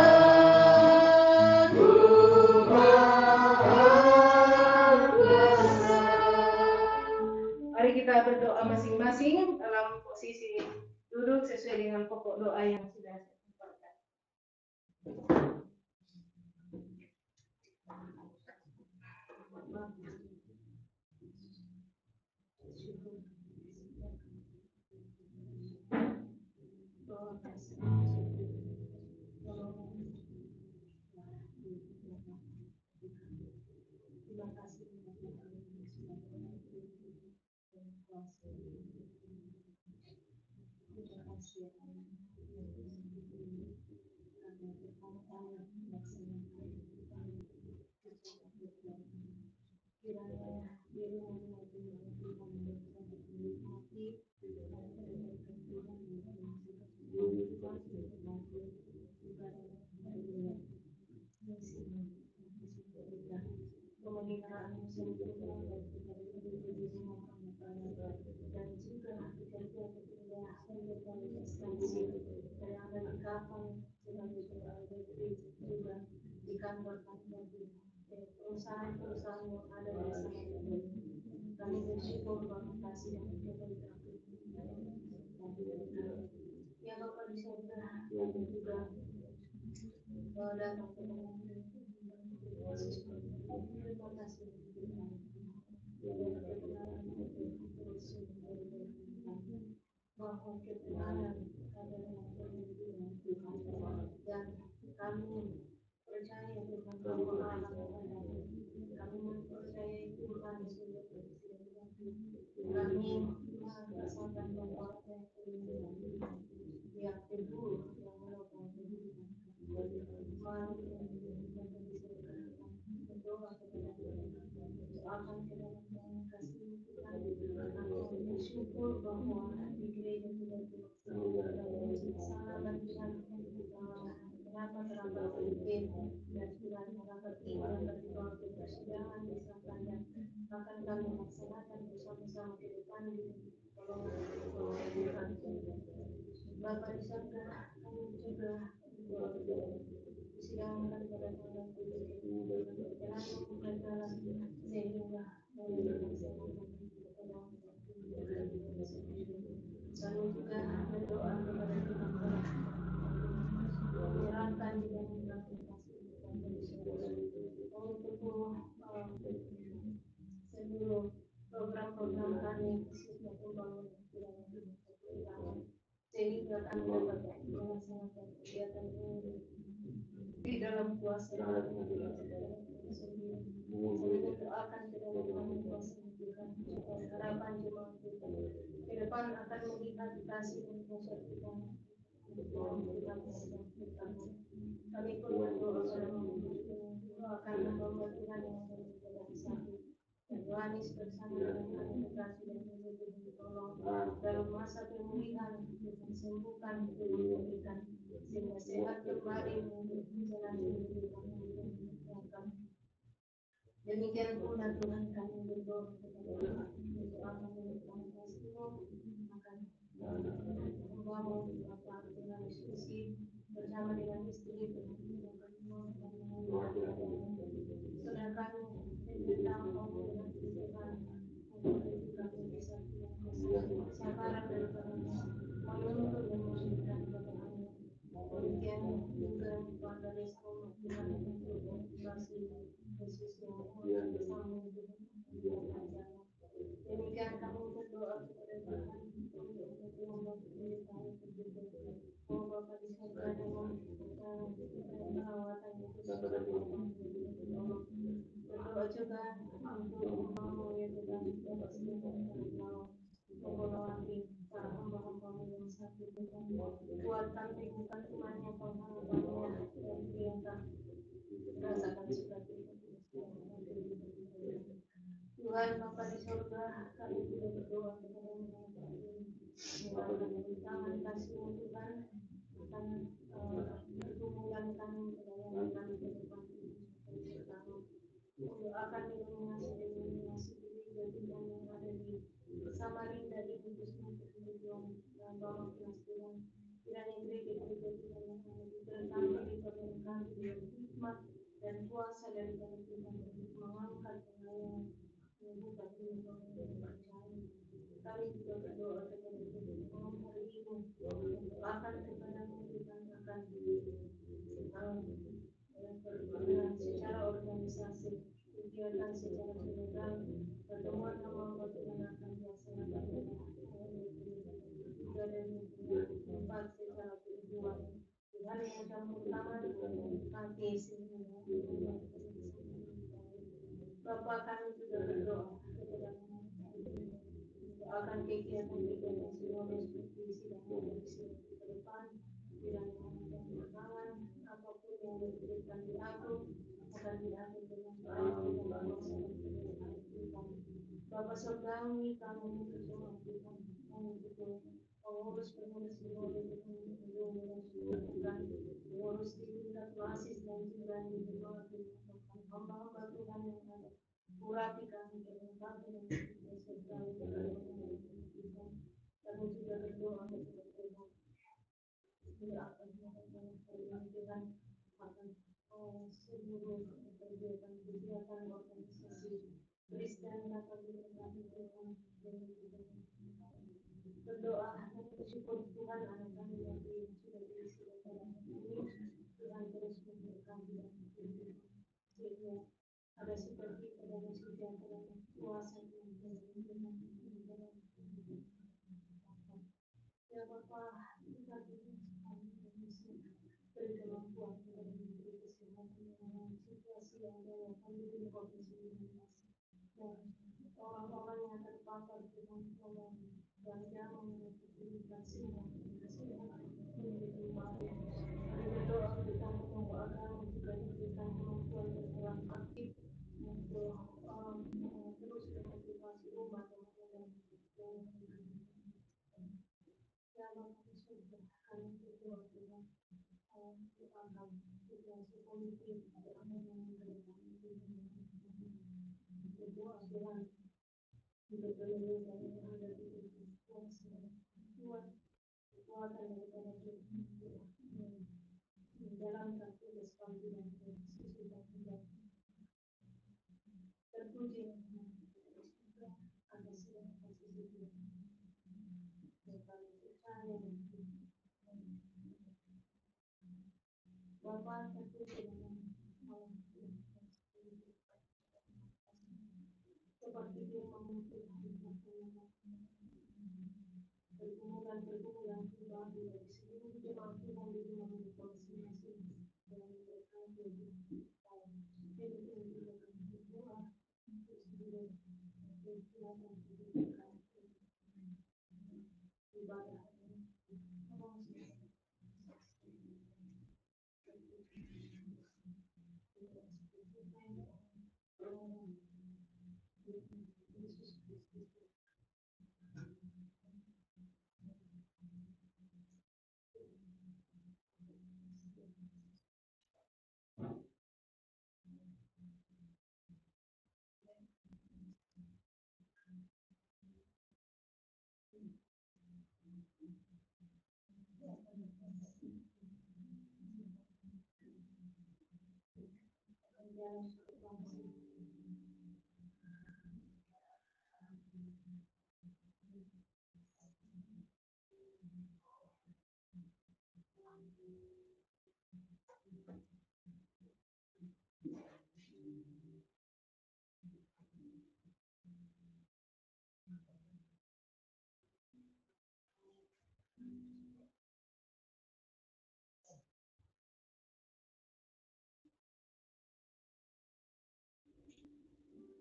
Allahku Maha Kuasa.
Mari kita berdoa masing-masing dalam posisi duduk sesuai dengan pokok doa yang sudah saya sampaikan. Terima kasih. Terima kasih. kiranya di rumah hati pemeliharaan musim dan juga instansi yang ada di kapal juga di kantor-kantor perusahaan-perusahaan yang ada di sana. Kami bersyukur Bapak kasih dan ya Bapak di surga juga datang ke terima kasih bahwa kebenaran dan kami percaya Tuhan bahwa kami mempercayai Tuhan kami merasakan bahwa yang teguh yang melakukan berdoa kepada akan kita kasih bersyukur bahwa di gereja tidak sangat terdapat pimpin dan sudah terdapat iman dan dibawa ke persidangan misalkan dan akan kami laksanakan bersama-sama ke depan di Tuhan. Bapak di surga kami juga sidang dan pada tanggal 7 kenapa bukan dalam sehingga lalu juga berdoa kepada Tuhan menyerahkan dan seluruh program-program kami khususnya pembangunan sehingga kami dapat melaksanakan kegiatan ini di dalam kuasa Tuhan. Saya doakan ke dalam kuasa Tuhan harapan jemaat Tuhan ke depan akan melihat kasih dan kuasa Tuhan. Kami pun berdoa akan membawa Tuhan yang sakit dan Yohanes bersama dengan kasih dan tolong dalam masa pemulihan Tuhan sembuhkan Tuhan berikan sehingga sehat kembali untuk jalan Tuhan. Demikian pula Tuhan kami berdoa kepada Tuhan membangun Bapak dengan diskusi bersama dengan istri saudara kami tentang pembangunan Tuhan untuk kami bisa sabaran daripada menuntut dan memberikan kepada kami. Demikian juga pada respon Tuhan untuk motivasi Yesus yang bersama demikian kami berdoa kepada Tuhan untuk membantu kami oh Bapa di surga dengan perawatan Yesus berdoa juga untuk mau ya Tuhan dapat membawahi para hamba-hamba yang sakit kuatkan kehidupan imannya pengharapannya dan perintah rasakan sukacita Tuhan Bapa di surga kami juga berdoa kepada tangan kasih Tuhan akan pertumbuhan kami kedayangan kami ke depan akan didominasi diri yang ada di Samarinda di khususnya dan bawah Tuhan kiranya gereja-gereja Tuhan yang ada di berkati di pemerintahan dengan hikmat dan kuasa dari Tuhan untuk mengangkat pelayanan membuka pintu percaya kami juga berdoa kepada Tuhan hari ini akan kepada Tuhan akan secara organisasi kegiatan secara general pertemuan hamba Tuhan akan dilaksanakan juga dari tempat secara kehidupan Tuhan yang campur tangan nanti Bapa kami juga berdoa akan kegiatan-kegiatan semuanya seperti sidang komisi ke depan tidak tangan apapun yang diberikan di aku akan diambil dengan baik dan Bapa Surgawi, kami berdoa Tuhan, untuk pengurus pengurus di tingkat klasis dan juga di bawah hamba-hamba Tuhan yang ada. Urapi kami dengan kami dan Surgawi kami juga berdoa untuk Tuhan. Tidak akan Tuhan akan seluruh kegiatan organisasi Kristen dapat diberkati Tuhan. Berdoa dan bersyukur Tuhan anak kami yang sudah diisi pada ini. Tuhan terus memberkati dan membimbing sehingga ada seperti perdana sejahtera dan kuasa yang ya Bapa, kita beri kemampuan kepada menteri kesehatan dalam situasi yang ada pandemi COVID-19 dan orang-orang yang terpapar dengan tolong dan jangan mengikuti semua menjadi mati. Kami berdoa kita menunggu agama juga diberikan kemampuan berperan aktif untuk terus memotivasi umat dan dalam surga kami berdoa Tuhan akan situasi politik keamanan yang berdoa Tuhan untuk penyelesaian yang ada di kuasa Tuhan kekuatan daripada Tuhan menjalankan tugas kami dan sesudah tidak terpuji atas segala kasih Tuhan dan kami percaya Bapa terpuji dengan malam seperti dia memutus pergumulan pribadi dari seluruh jemaat Tuhan di rumah masing-masing dan berkati ibadah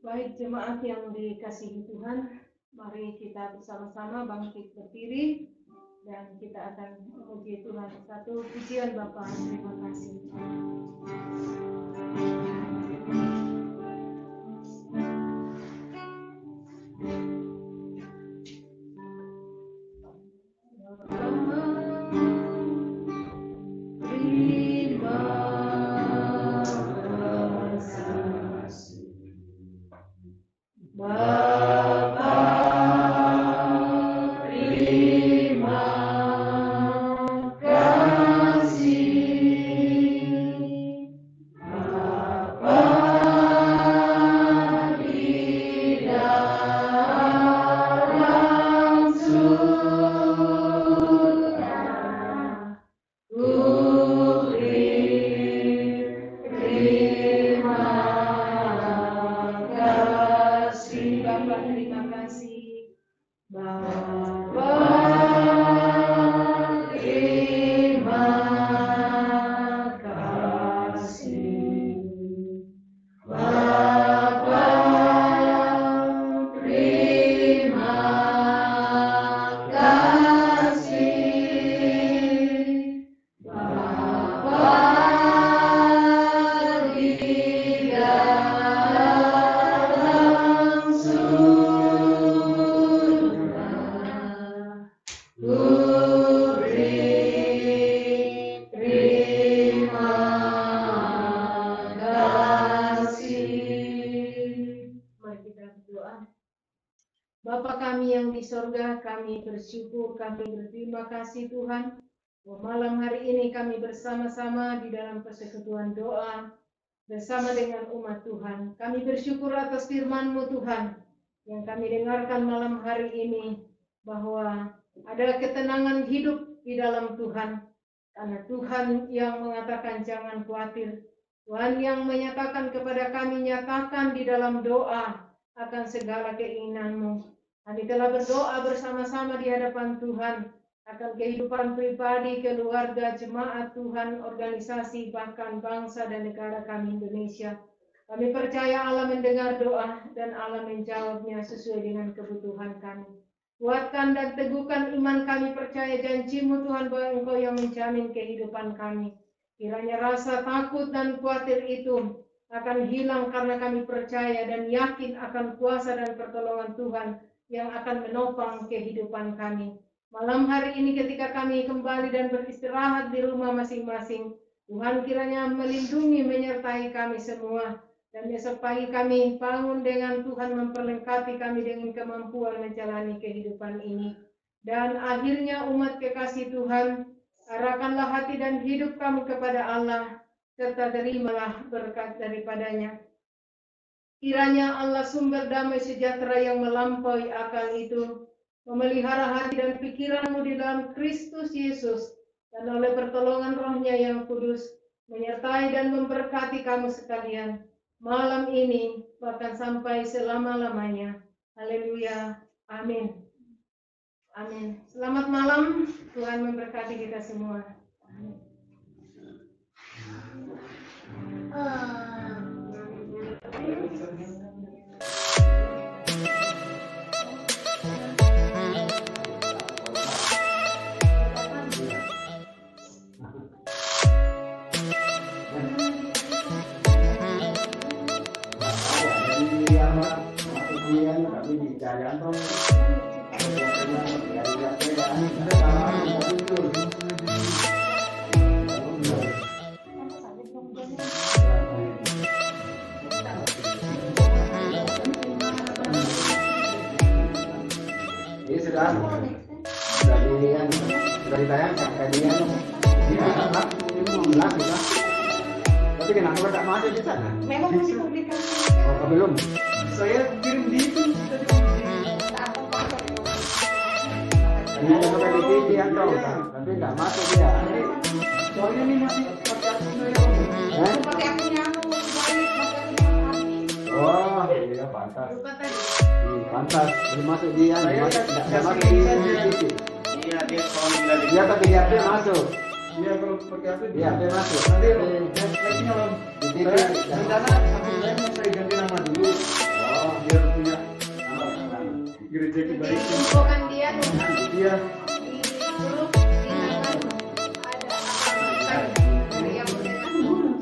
Baik jemaat yang dikasihi Tuhan, mari kita bersama-sama bangkit berdiri dan kita akan memuji Tuhan. Satu pujian Bapa, terima kasih.
Langsung
berdoa. Bapa kami yang di sorga, kami bersyukur, kami berterima kasih Tuhan. Malam hari ini kami bersama-sama di dalam persekutuan doa bersama dengan umat Tuhan. Kami bersyukur atas firman-Mu Tuhan yang kami dengarkan malam hari ini, bahwa ada ketenangan hidup di dalam Tuhan. Karena Tuhan yang mengatakan jangan khawatir. Tuhan yang menyatakan kepada kami, nyatakan di dalam doa akan segala keinginanmu. Kami telah berdoa bersama-sama di hadapan Tuhan akan kehidupan pribadi, keluarga, jemaat Tuhan, organisasi, bahkan bangsa dan negara kami Indonesia. Kami percaya Allah mendengar doa dan Allah menjawabnya sesuai dengan kebutuhan kami. Kuatkan dan teguhkan iman kami, percaya janji-Mu Tuhan bahwa Engkau yang menjamin kehidupan kami. Kiranya rasa takut dan khawatir itu akan hilang karena kami percaya dan yakin akan kuasa dan pertolongan Tuhan yang akan menopang kehidupan kami. Malam hari ini ketika kami kembali dan beristirahat di rumah masing-masing, Tuhan kiranya melindungi, menyertai kami semua. Dan besok pagi kami bangun dengan Tuhan memperlengkapi kami dengan kemampuan menjalani kehidupan ini. Dan akhirnya umat kekasih Tuhan, arahkanlah hati dan hidup kami kepada Allah, serta terimalah berkat daripadanya. Kiranya Allah sumber damai sejahtera yang melampaui akal itu, memelihara hati dan pikiranmu di dalam Kristus Yesus, dan oleh pertolongan Roh-Nya yang kudus, menyertai dan memberkati kamu sekalian, malam ini, bahkan sampai selama-lamanya. Haleluya. Amin. Amin. Selamat malam, Tuhan memberkati kita semua.
Sudah ditayangkan kajian tapi kenapa tak masuk di sana?
Memang belum dipublikasi.
Oh, belum.
Saya kirim di itu.
Ini ada pakai di TV atau tapi nggak masuk dia.
Soalnya ini masih pakai akun saya.
Pakai akunnya balik, pakai akun.
Oh, iya pantas.
Lupa tadi.
Pantas belum masuk dia, nggak masuk di TV.
Iya, dia kalau bilang
Dia pakai di HP masuk.
Iya, kalau pakai apa?
Di HP masuk.
Nanti lagi om.
Di TV.
Rencana akun saya mau saya ganti nama dulu.
Oh,
Biar punya nama gereja kebaikan.
Infokan dia dong.
Iya.
Di grup ingatkan ada apa dari yang berdengar.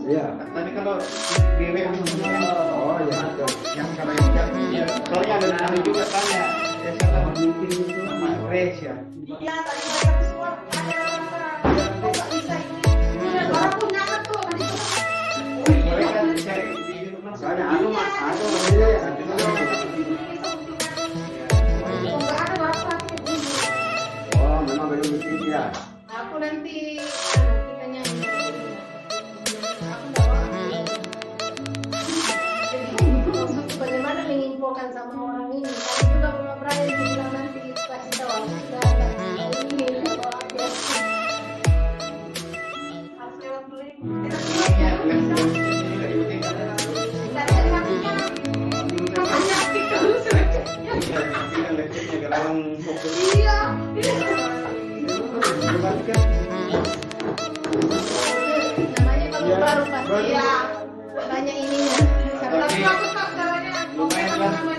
iya.
Tapi kalau di WA
Oh, iya.
yang kalau yang soalnya ada kami juga tanya. Ya siapa meeting itu sama Grace ya.
Iya, tadi mereka keluar ada orang-orang. Kok nggak bisa ini? Orang punya apa tuh? Tadi tuh.
Boleh kan cari di YouTube
Soalnya aku mas, aku ini
Kok nggak ada apa-apa?
oh, memang belum di TV ya.
Aku nanti kita nyanyi. Aku nggak mau. Jadi bagaimana menginfokan sama orang ini? Kami juga Mama Brian bilang nanti kasih tahu sudah ada ini kalau ada.
Harus lewat beli.
Ya, dari UTK.
Dari lakinya. Namanya itu saja.
Kita orang fokus.
Iya.
Namanya kalau
Ya,
baru pasti
baru.
ya tanya ininya.
Tapi aku tak caranya.
Lumayan lah.